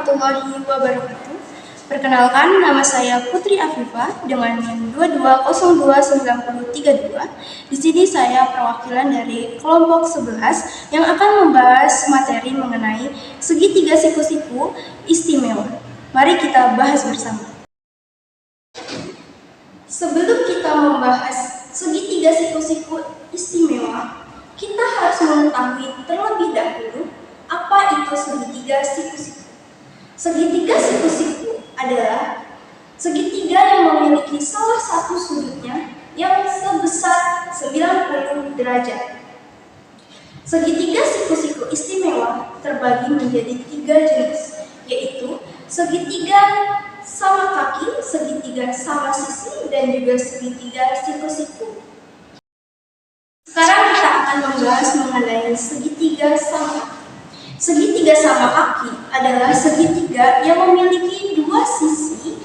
warahmatullahi wabarakatuh. Perkenalkan, nama saya Putri Afifah dengan NIM 22029032. Di sini saya perwakilan dari kelompok 11 yang akan membahas materi mengenai segitiga siku-siku istimewa. Mari kita bahas bersama. Sebelum kita membahas segitiga siku-siku istimewa, kita harus mengetahui terlebih dahulu apa itu segitiga siku-siku. Segitiga siku-siku adalah segitiga yang memiliki salah satu sudutnya yang sebesar 90 derajat. Segitiga siku-siku istimewa terbagi menjadi 3 jenis, yaitu segitiga sama kaki, segitiga sama sisi, dan juga segitiga siku-siku. Sekarang kita akan membahas mengenai segitiga sama kaki. Segitiga sama kaki adalah segitiga yang memiliki 2 sisi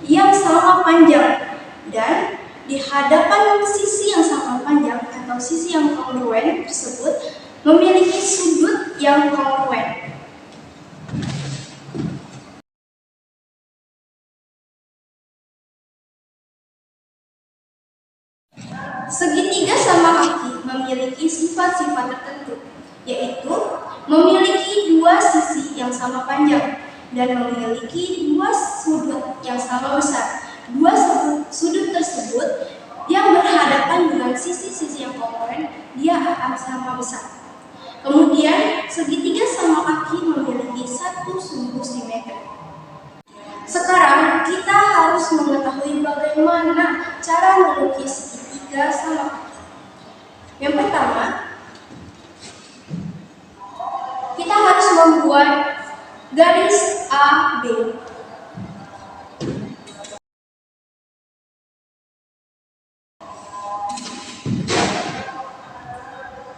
yang sama panjang, dan di hadapan sisi yang sama panjang atau sisi yang kongruen tersebut memiliki sudut yang kongruen. Segitiga sama kaki memiliki sifat-sifat tertentu, yaitu memiliki 2 sisi yang sama panjang dan memiliki 2 sudut yang sama besar. 2 sudut tersebut yang berhadapan dengan sisi-sisi yang kongruen, dia akan sama besar. Kemudian, segitiga sama kaki memiliki 1 sumbu simetri. Sekarang kita harus mengetahui bagaimana cara melukis segitiga sama kaki. Yang pertama, kita harus membuat garis AB.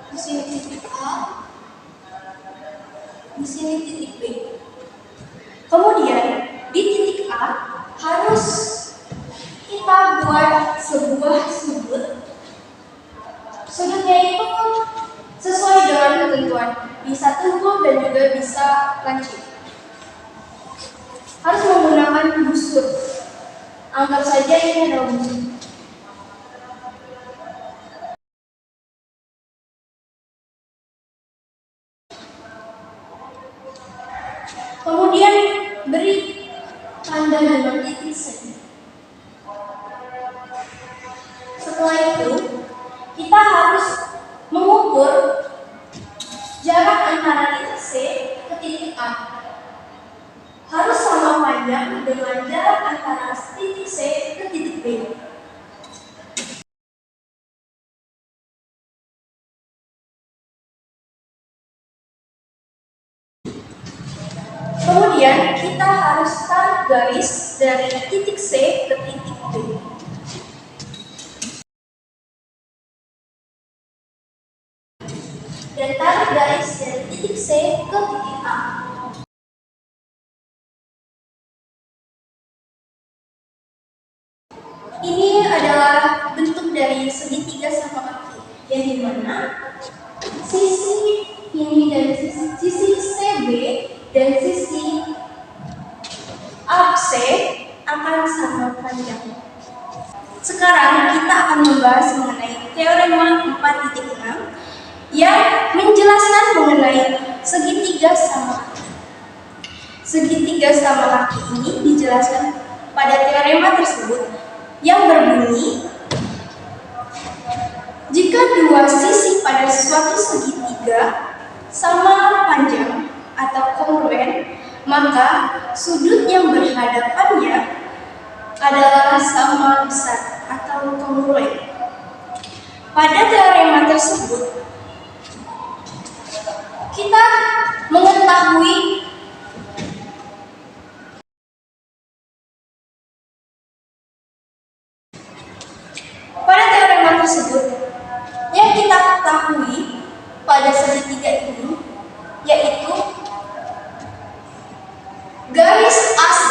Di sini titik A, di sini titik B. Kemudian di titik A harus kita buat sebuah sudut. Sudutnya itu sesuai dengan ketentuan, bisa tumpul dan juga bisa lancip. Harus menggunakan busur. Anggap saja ini adalah busur. Kemudian beri tanda dengan titik C. Setelah itu, kita harus mengukur jarak antara titik C ke titik A. Harus sama panjang dengan jarak antara titik C ke titik B. Kemudian kita harus tarik garis dari titik C ke titik B. Dan tarik garis dari titik C ke titik A. Ini adalah bentuk dari segitiga sama kaki, yang dimana sisi ini dari sisi CB dan sisi AC akan sama panjang. Sekarang kita akan membahas mengenai teorema 4.6 yang menjelaskan mengenai segitiga sama kaki. Segitiga sama kaki ini dijelaskan pada teorema tersebut yang berbunyi, jika 2 sisi pada suatu segitiga sama panjang atau kongruen, maka sudut yang berhadapannya adalah sama besar atau kongruen. Pada teorema tersebut, kita mengetahui yang kita ketahui pada segitiga ini, yaitu garis AC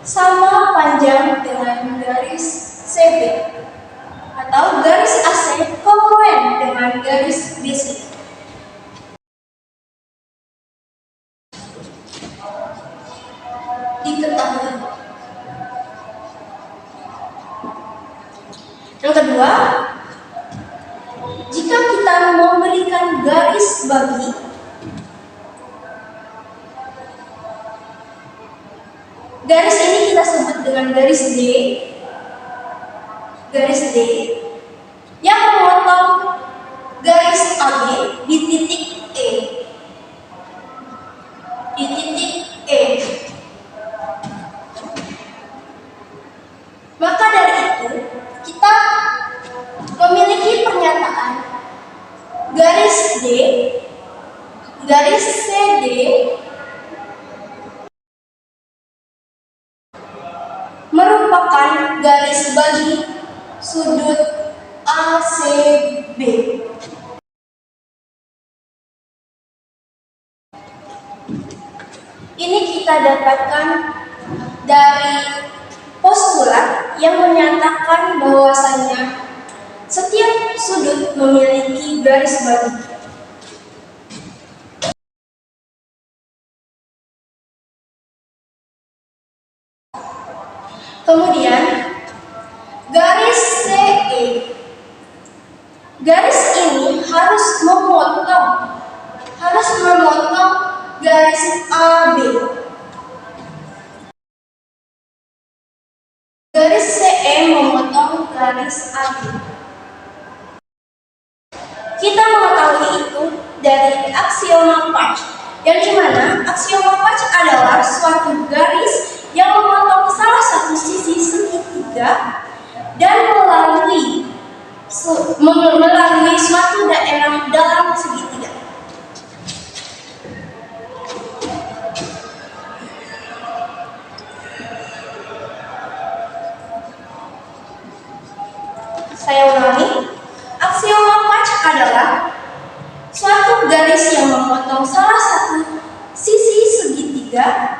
sama panjang dengan garis CB, atau garis AC kongruen dengan garis BC. kedua, jika kita memberikan garis bagi, garis ini kita sebut dengan garis D, yang memotong garis AB di titik E. Maka dari itu, kita memiliki pernyataan garis D, garis CD merupakan garis bagi sudut ACB. Ini kita dapatkan dari postulat yang menyatakan bahwasannya setiap sudut memiliki garis bagi. Kemudian garis CE. Garis ini harus memotong garis AB. Garis CE memotong garis AB. Kita mengetahui itu dari aksioma Patch, yang dimana aksioma Patch adalah suatu garis yang memotong salah satu sisi segitiga dan melalui suatu daerah dalam segitiga. Saya ulangi, aksioma Patch adalah suatu garis yang memotong salah satu sisi segitiga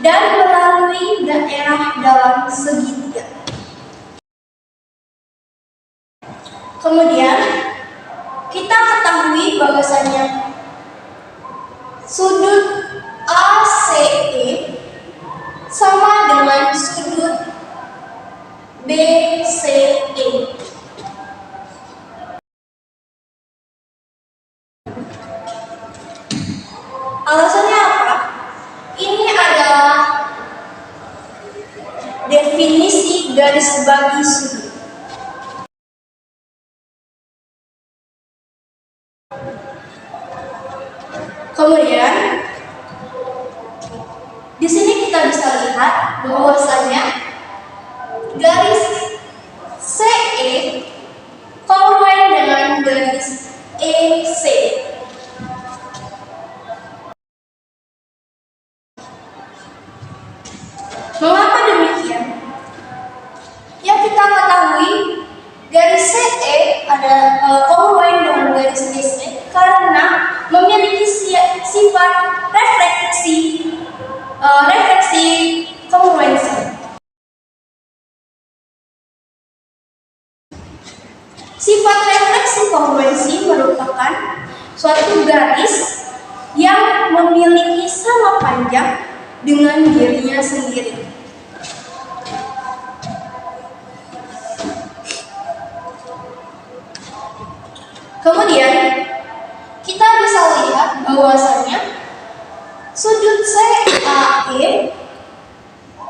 dan melalui daerah dalam segitiga. Kemudian kita ketahui bahwasannya sudut ACE sama dengan sudut BCE. Alasannya apa? Ini adalah definisi garis bagi sudut. Kemudian di sini kita bisa lihat bahwasanya garis CE kongruen dengan garis EC. Mengapa demikian? Yang kita ketahui garis CE ada kongruen dengan garis EC karena memiliki sifat refleksi kongruensi. Sifat refleksi kongruensi merupakan suatu garis yang memiliki sama panjang dengan dirinya sendiri. Kemudian kita bisa lihat bahwasanya sudut CAE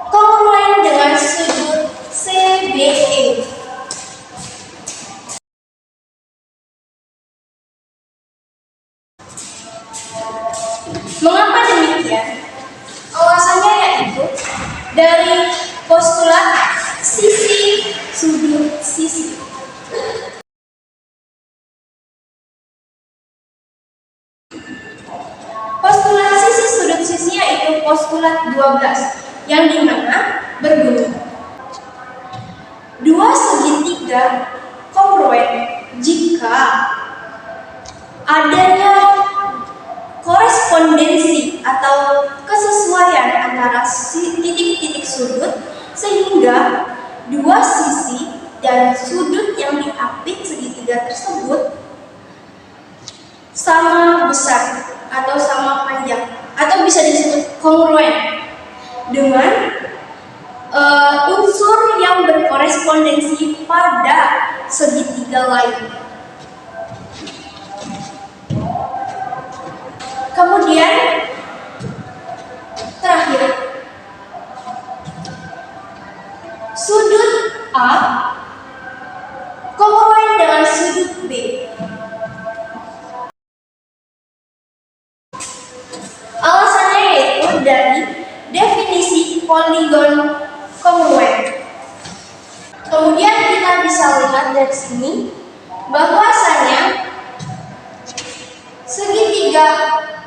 kongruen dengan sudut CBE. Mengapa demikian? Alasannya yaitu dari postulat sisi sudut sisi. Postulat sisi sudut sisi yaitu postulat 12, yang dimana berbunyi dua segitiga kongruen jika adanya korespondensi atau kesesuaian antara titik-titik sudut sehingga dua sisi dan sudut yang diapit segitiga tersebut sama besar atau sama panjang atau bisa disebut kongruen dengan unsur yang berkorespondensi pada segitiga lainnya. Kemudian terakhir, sudut A kongruen dengan sudut B. Alasannya yaitu dari definisi poligon kongruen. Kemudian kita bisa lihat dari sini bahwasanya segitiga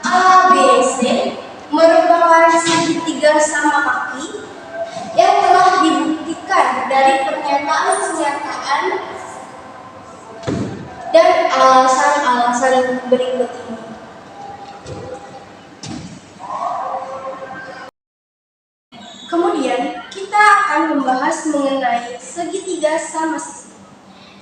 ABC merupakan segitiga sama kaki yang telah dibuktikan dari pernyataan-pernyataan dan alasan-alasan berikut ini. Kemudian kita akan membahas mengenai segitiga sama sisi.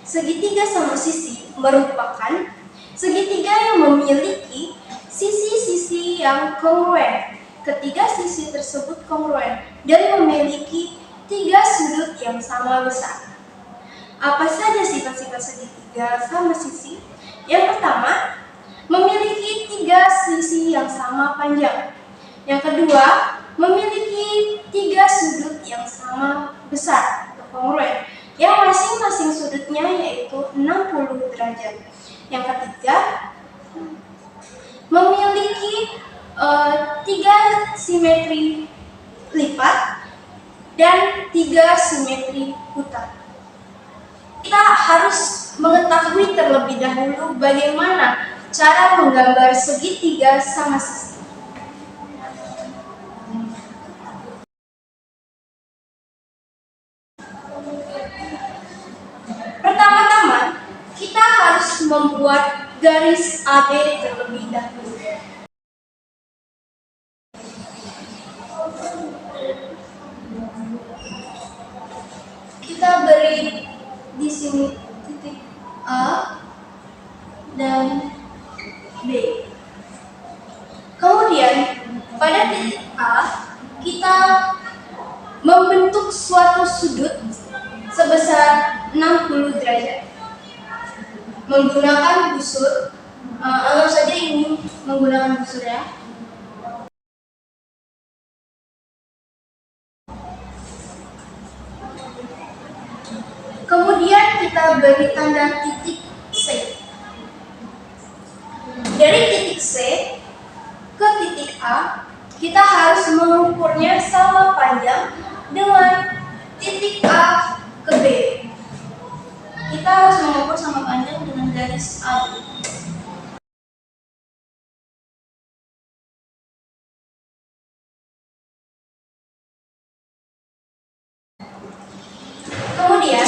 Segitiga sama sisi merupakan segitiga yang memiliki sisi-sisi yang kongruen. Ketiga sisi tersebut kongruen dan memiliki tiga sudut yang sama besar. Apa saja sifat-sifat segitiga sama sisi? Yang pertama, memiliki tiga sisi yang sama panjang. Yang kedua, memiliki tiga sudut yang sama besar atau kongruen, yang masing-masing sudutnya yaitu 60 derajat. Yang ketiga, memiliki tiga simetri lipat dan tiga simetri putar. Kita harus mengetahui terlebih dahulu bagaimana cara menggambar segitiga sama sisi. Pertama-tama, kita harus membuat garis AB terlebih dahulu. Kita beri di sini titik A dan B. Kemudian pada titik A kita membentuk suatu sudut sebesar 60 derajat menggunakan busur. Anggap saja ini menggunakan busur ya. Kemudian kita beri tanda titik C. Dari titik C ke titik A, kita harus mengukurnya sama panjang dengan titik A ke B. Kita harus mengukur sama panjang dengan garis AB. Kemudian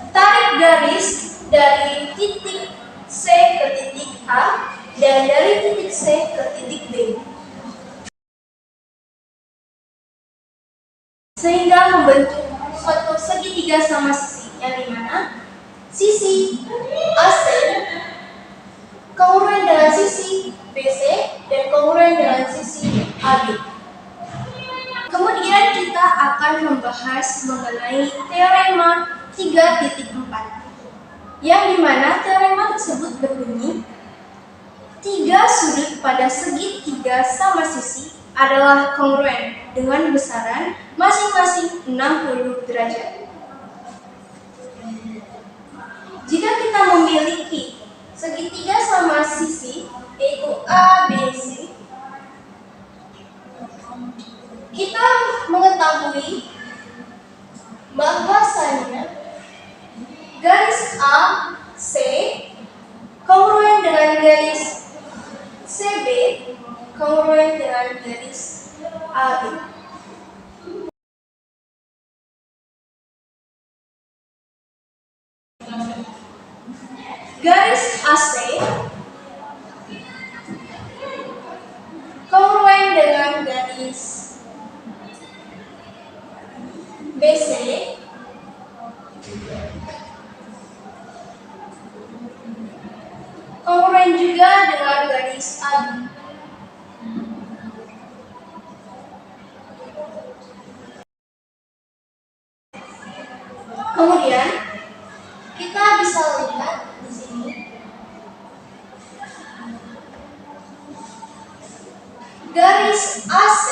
tarik garis dari titik C ke titik A dan dari titik C ke titik B, sehingga membentuk suatu segitiga sama sisi, yang dimana sisi AC kongruen dengan sisi BC dan kongruen dengan sisi AB. Kemudian kita akan membahas mengenai teorema 3.4, yang dimana teorema tersebut berbunyi tiga sudut pada segitiga sama sisi adalah kongruen dengan besaran masing-masing 60 derajat. Jika kita memiliki segitiga sama sisi yaitu ABC, kita mengetahui bahwasanya garis AC kongruen dengan garis CB kongruen dengan garis AB. Garis AC kongruen dengan garis BC kongruen juga dengan garis AB. Kemudian kita bisa lihat di sini garis AC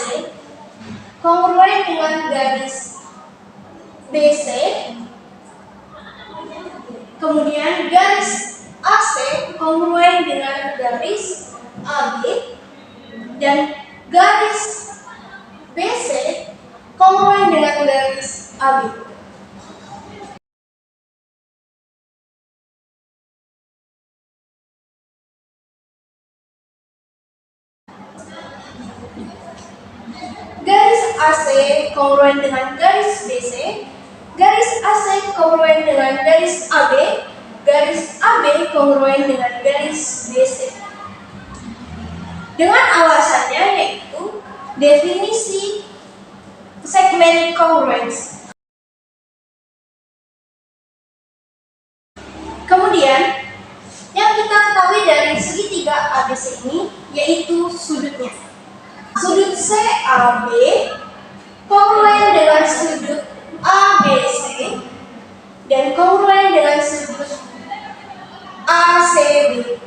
kongruen dengan garis BC, kemudian garis AC kongruen dengan garis AB, dan garis BC kongruen dengan garis AB. Garis AC kongruen dengan garis BC, garis AC kongruen dengan garis AB, garis AB kongruen dengan garis BC. Dengan alasannya yaitu definisi segmen kongruens. Kemudian yang kita ketahui dari segitiga ABC ini yaitu sudutnya. Sudut CAB kongruen dengan sudut ABC dan kongruen dengan sudut ACB.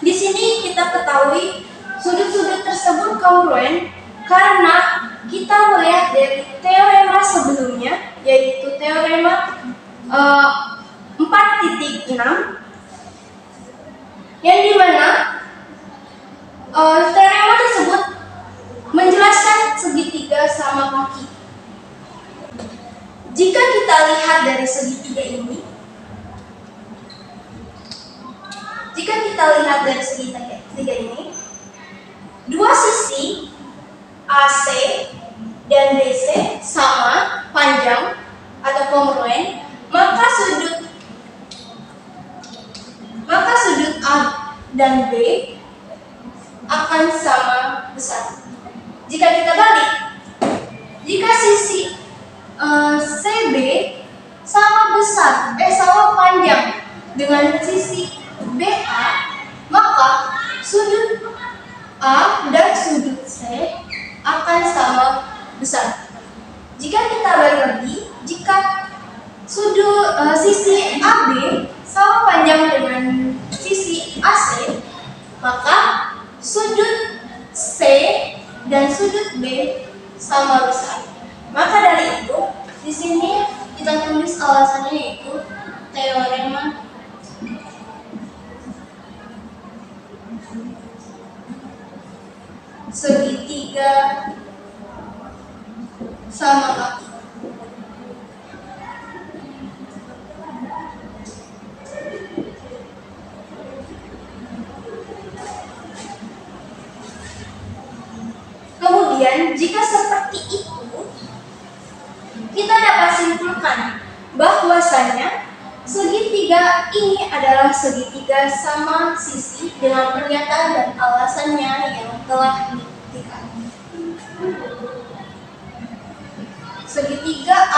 Di sini kita ketahui sudut-sudut tersebut kongruen karena kita melihat dari teorema sebelumnya, yaitu teorema 4.6, yang dimana teorema tersebut menjelaskan segitiga sama kaki. Jika kita lihat dari segitiga ini, dua sisi AC dan BC sama panjang atau kongruen, maka sudut A dan B akan sama besar. Jika kita balik, jika sisi CB sama panjang dengan sisi BA, maka sudut A dan sudut C akan sama besar. Jika kita balik lagi, jika sisi AB sama panjang dengan sisi AC, maka sudut C dan sudut B sama besar. Maka dari itu, di sini kita tulis alasannya yaitu teorema segitiga sama kaki. Kemudian, jika seperti itu, kita dapat simpulkan bahwasanya segitiga ini adalah segitiga sama sisi dengan pernyataan dan alasannya yang telah dibuktikan. Segitiga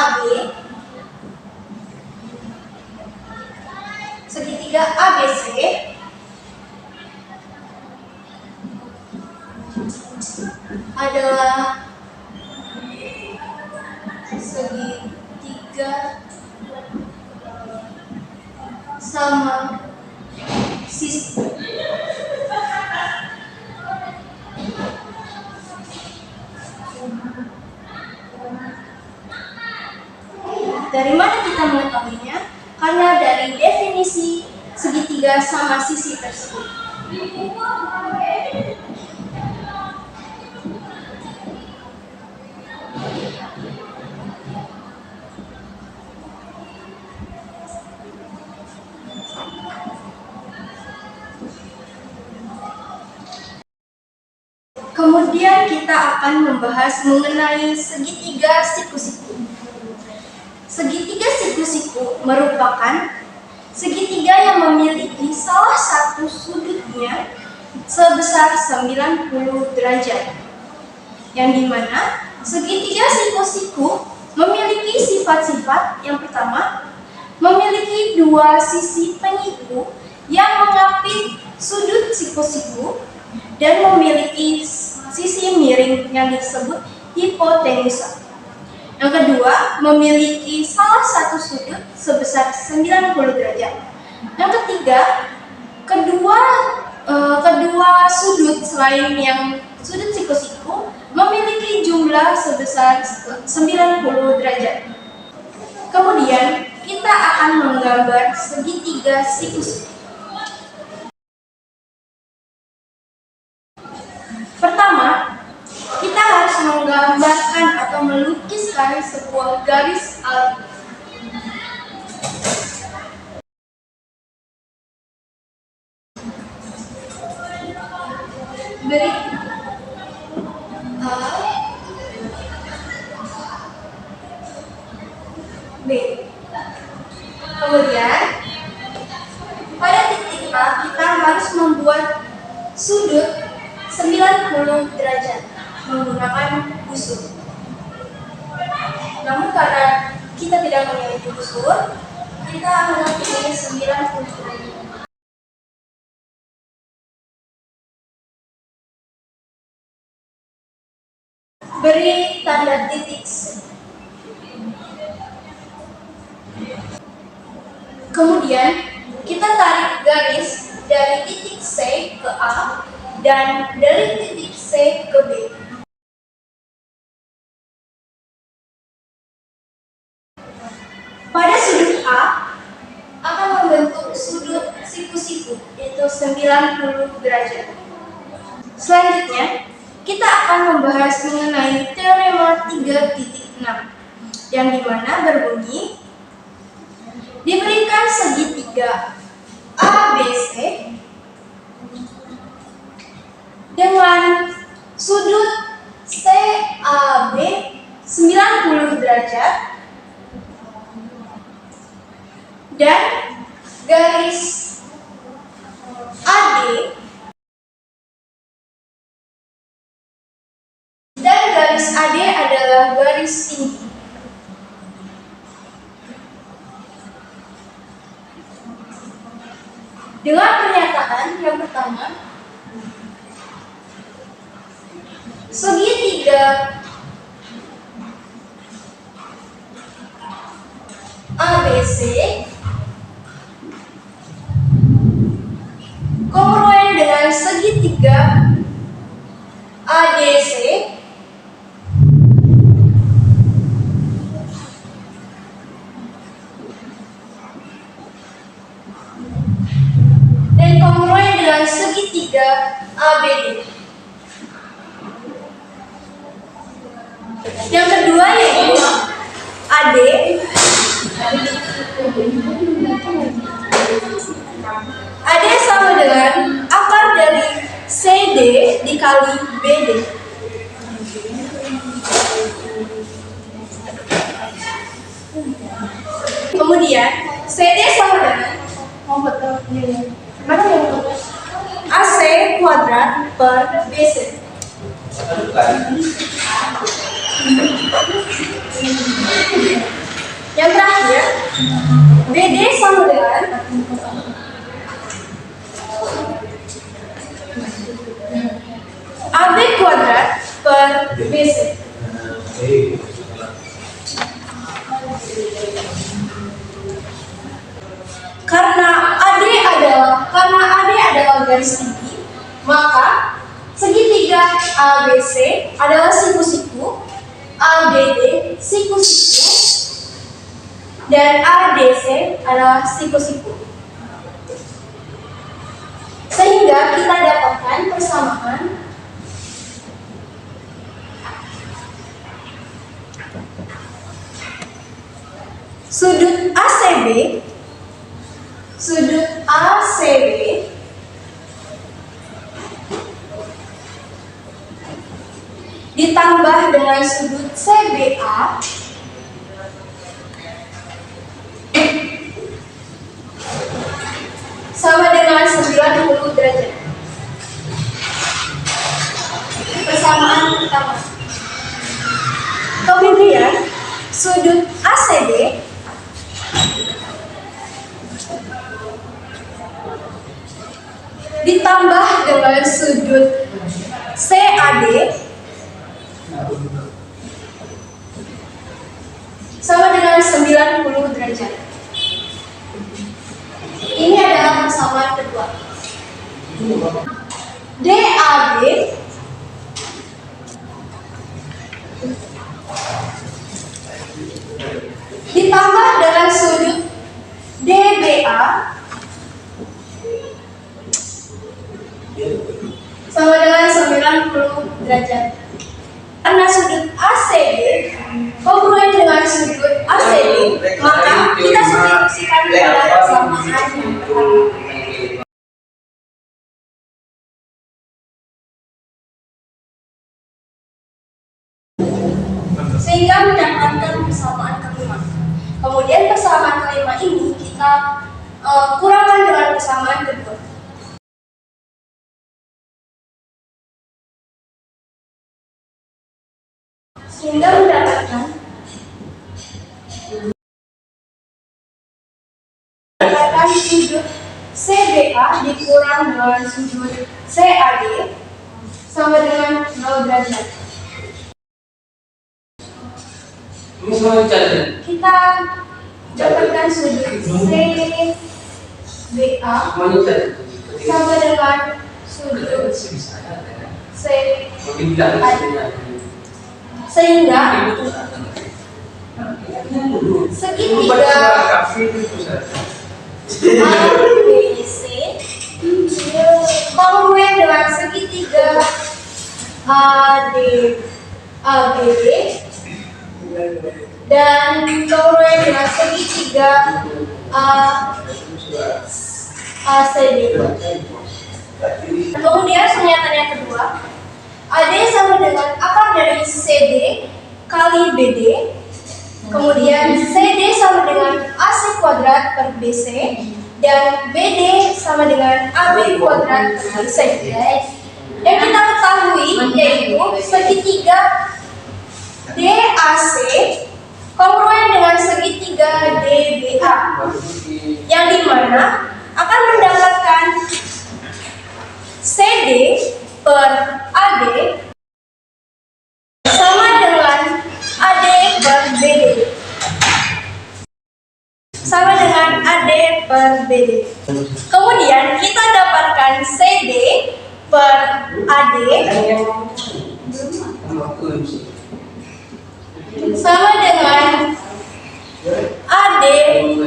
ABC adalah segitiga sama sisi. Dari mana kita mengetahuinya? Karena dari definisi segitiga sama sisi tersebut. Kemudian kita akan membahas mengenai segitiga siku-siku. Segitiga siku-siku merupakan segitiga yang memiliki salah satu sudutnya sebesar 90 derajat. Yang dimana segitiga siku-siku memiliki sifat-sifat. Yang pertama, memiliki dua sisi penyiku yang mengapit sudut siku-siku dan memiliki sisi miring yang disebut hipotenusa. Yang kedua, memiliki salah satu sudut sebesar 90 derajat. Yang ketiga, kedua sudut selain yang sudut siku-siku memiliki jumlah sebesar 90 derajat. Kemudian, kita akan menggambar segitiga siku-siku. Pertama, kita harus menggambarkan atau melukiskan sebuah garis alur. Beri A, B. Kemudian, pada titik A kita harus membuat sudut 90 derajat menggunakan busur. Namun karena kita tidak memiliki busur, kita hanya pilih 90 derajat. Beri tanda titik C. Kemudian kita tarik garis dari titik C ke A dan dari titik C ke B. Pada sudut A akan membentuk sudut siku-siku, yaitu 90 derajat. Selanjutnya, kita akan membahas mengenai teorema 3.6 yang dimana berbunyi diberikan segitiga ABC dengan sudut CAB 90 derajat dan garis AD adalah garis tinggi. Dengan pernyataan yang pertama, segitiga ABC kongruen dengan segitiga ADC dan kongruen dengan segitiga ABD. Yang kedua yaitu AD sama dengan akar dari CD dikali BD. Kemudian CD sama dengan AC kuadrat per BC. Yang terakhir, BD sama dengan AB kuadrat per BC. Karena AD adalah garis tinggi, maka segitiga ABC adalah siku-siku, ABD siku-siku, dan ADC adalah siku-siku. Sehingga kita dapatkan persamaan sudut ACB ditambah dengan sudut CBA sama dengan 90 derajat. Persamaan pertama. Kemudian sudut ACB ditambah dengan sudut CAD sama dengan 90 derajat. Ini adalah persamaan kedua. DAB ditambah dengan sudut DBA sama dengan 90 derajat. Karena sudut ACB kongruent dengan sudut ACD, maka kita substitusikan pada persamaan yang pertama. Sehingga mendapatkan persamaan kelima. Kemudian persamaan kelima ini kita kurangkan dengan persamaan kedua. Sehingga mendapatkan sudut CBA dikurang dengan sudut CAD sama dengan 0 derajat. Kita dapatkan sudut CBA sama dengan sudut CAD. Sehingga segitiga ABC kongruent dengan segitiga ABD dan kongruent dengan segitiga ACD. Kemudian pernyataan yang kedua, AD sama dengan akar dari CD kali BD. Kemudian CD sama dengan AC kuadrat per BC dan BD sama dengan AB kuadrat per BC. Yang kita ketahui yaitu segitiga DAC kongruent dengan segitiga DBA, yang dimana akan mendapatkan CD per AD sama dengan AD per BD sama dengan AD per BD. Kemudian kita dapatkan CD per AD sama dengan AD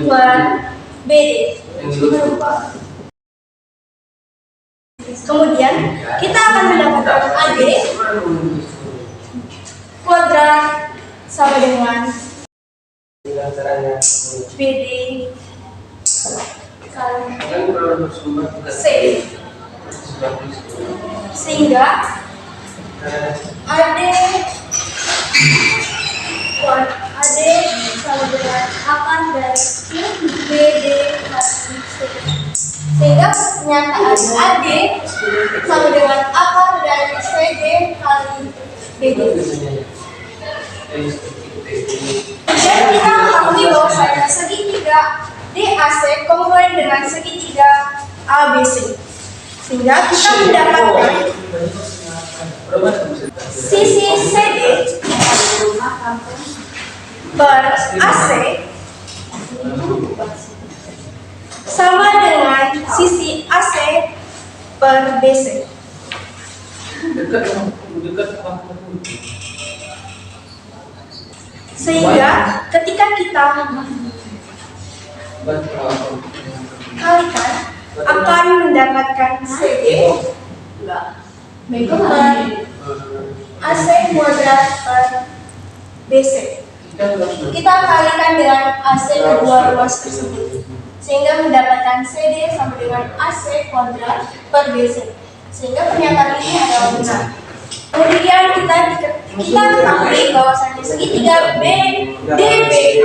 per BD. Kemudian kita akan mendapatkan AD kuadrat sama dengan BD kali C, sehingga AD sama dengan akar dari BD kali C, sehingga pernyataan AD sama dengan akar dari CD kali BD. Dan kita mengetahui bahwa segitiga DAC kongruent dengan segitiga ABC, sehingga kita mendapatkan sisi CD per AC sama dengan sisi AC per BC. Sehingga ketika kita kalikan akan mendapatkan CD per AC kuadrat per BC. Kita kalikan dengan AC kedua ruas tersebut, sehingga mendapatkan CD sama dengan AC kuadrat per BC. Sehingga pernyataan ini adalah benar. Kemudian kita ketahui bahwasanya segitiga DBA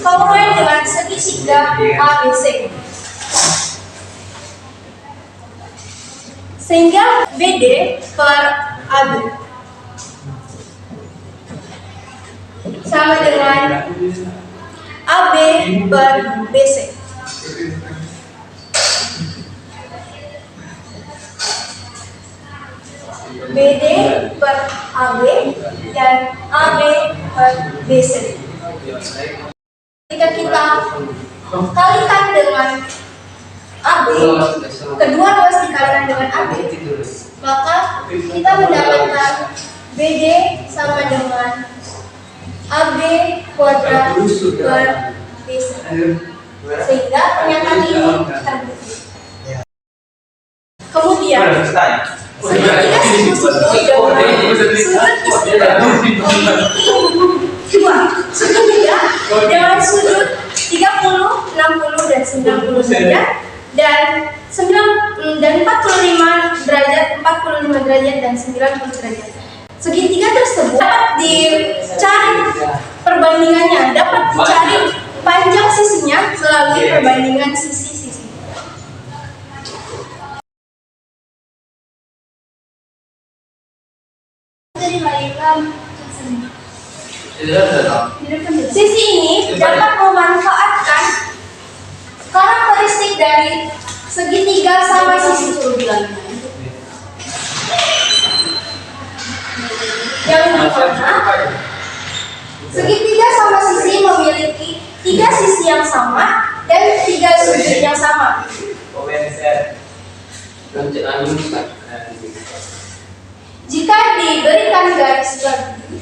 kongruent dengan segitiga ABC, sehingga BD per AB sama dengan AB per BC. BD per AB dan AB per BC. Jika kita kalikan dengan AB, kedua ruas dikalikan dengan AB, maka kita mendapatkan BD sama dengan AB kuadrat per BC. Sehingga pernyataan ini terbukti. Kemudian, segitiga siku dengan sudut istimewa memiliki dua segitiga dengan sudut 30, 60, dan 90 derajat dan 45 derajat, 45 derajat dan 90 derajat. Segitiga tersebut dapat dicari perbandingannya, dapat dicari panjang sisinya melalui perbandingan sisi-sisi. Sisi ini dapat memanfaatkan karakteristik dari segitiga sama sisi. Yang dimana segitiga sama sisi memiliki tiga sisi yang sama dan tiga sudut yang sama. Jika diberikan garis bagi,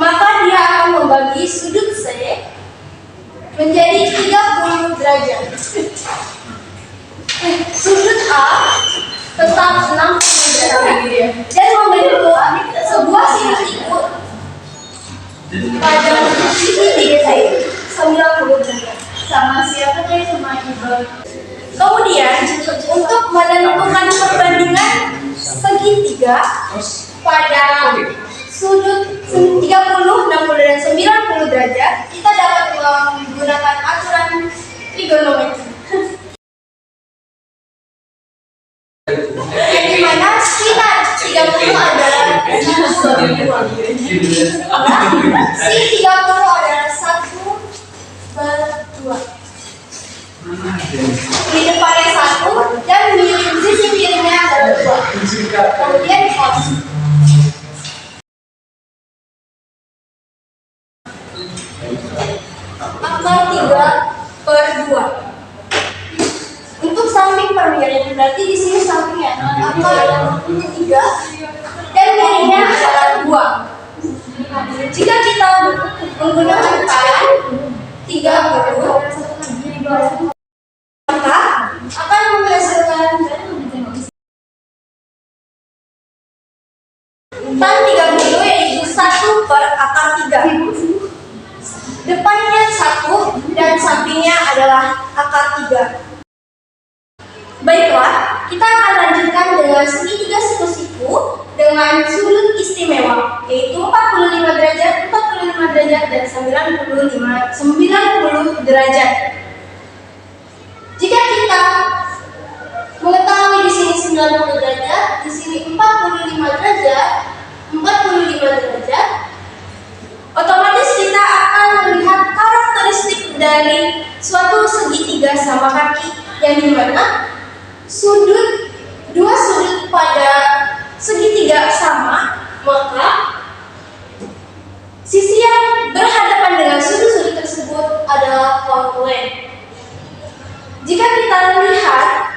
maka dia akan membagi sudut C menjadi 30 derajat. Sudut A tetap 60 derajat dan membentuk sebuah segitiga pada sisi D 90 derajat. Sama siapa tuh sama ibu? Kemudian untuk menentukan perbandingan segitiga pada sudut 30, 60, dan 90 derajat, kita dapat menggunakan aturan trigonometri. Yang dimana sinar 30 adalah 1/2. Si 30 adalah 1/2. Di depannya 1 dan sisi miringnya adalah 2. Kemudian cos. Akar 3/2. Untuk samping per miring, berarti di sini sampingnya akar 3 dan miringnya adalah 2. Jika kita menggunakan tan 30, maka akan menghasilkan tan 30 yaitu 1 per akar 3. Depannya 1 dan sampingnya adalah akar 3. Baiklah, kita akan lanjutkan dengan segitiga siku-siku dengan sudut istimewa, yaitu 45 derajat, 45 derajat, dan 90 derajat. Jika kita mengetahui di sini 90 derajat, di sini 45 derajat, 45 derajat, otomatis kita akan melihat karakteristik dari suatu segitiga sama kaki, yang dimana dua sudut pada segitiga sama, maka sisi yang berhadapan dengan sudut-sudut tersebut adalah kongruent. Jika kita lihat,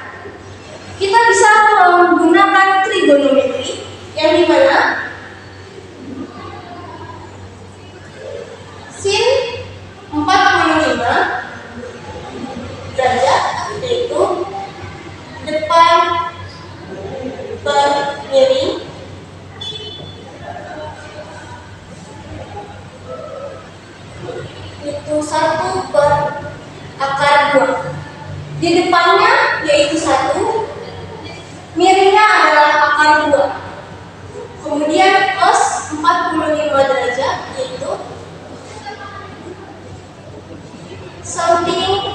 kita bisa menggunakan trigonometri, yang dimana sin 45 derajat yaitu depan per miring itu 1 per akar 2. Di depannya yaitu 1, miringnya adalah akar 2. Kemudian cos 45 derajat yaitu samping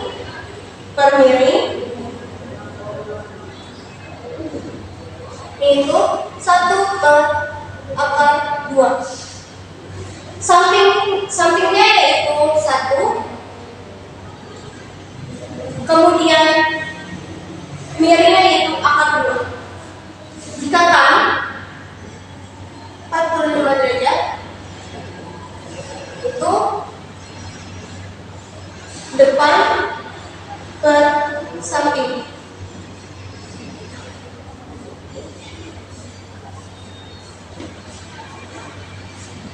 per miring yaitu 1 per akar 2. Sampingnya yaitu 1. Kemudian itu depan per samping.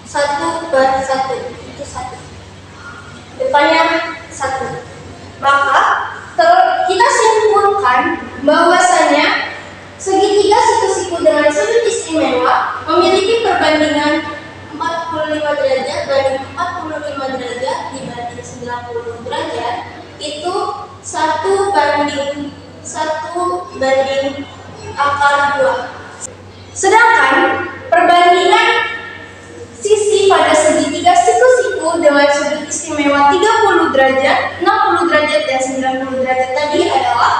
Satu per satu itu satu. Depannya satu. Maka kita simpulkan bahwasanya segitiga siku-siku dengan sudut istimewa memiliki perbandingan 45 derajat banding 45 derajat dibanding 90 derajat itu 1 banding akar 2. Sedangkan perbandingan sisi pada segitiga siku-siku dengan sudut istimewa 30 derajat, 60 derajat, dan 90 derajat tadi adalah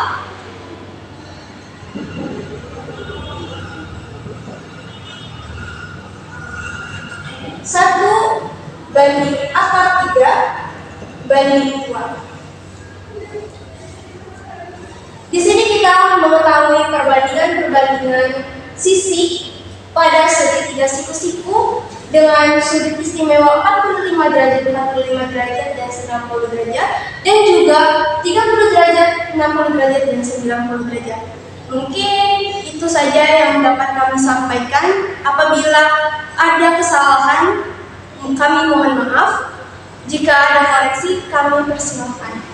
1 banding akar 3 banding 2. Di sini kita mengetahui perbandingan sisi pada segitiga siku-siku dengan sudut istimewa 45 derajat, 45 derajat, dan 90 derajat, dan juga 30 derajat, 60 derajat, dan 90 derajat. Mungkin itu saja yang dapat kami sampaikan. Apabila ada kesalahan, kami mohon maaf. Jika ada koreksi, kami persilahkan.